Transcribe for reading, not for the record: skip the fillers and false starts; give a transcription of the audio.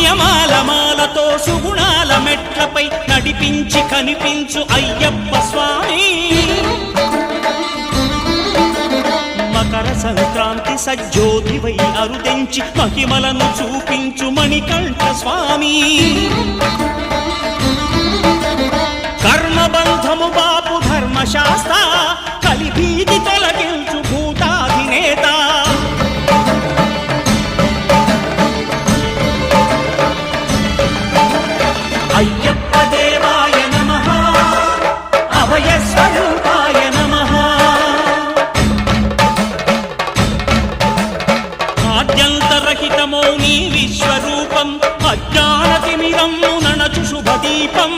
పుణ్యమాల మాలతో సుగుణాల మెట్లపై నడిపించి కనిపించు అయ్యప్ప స్వామి మకర సంక్రాంతి సజ్జోతివై అరుదెంచి మహిమలను చూపించు మణికంఠ స్వామి కర్మబంధము బాపు ధర్మశాస్త్ర కలిభీతి తొలగించు భూతాధినేత అయ్యప్ప దేవాయ నమః అభయ స్వరూపాయ నమః ఆద్యంతరహితమో నీ విశ్వరూపం అజ్ఞానతిమిరము నణచు శుభదీపం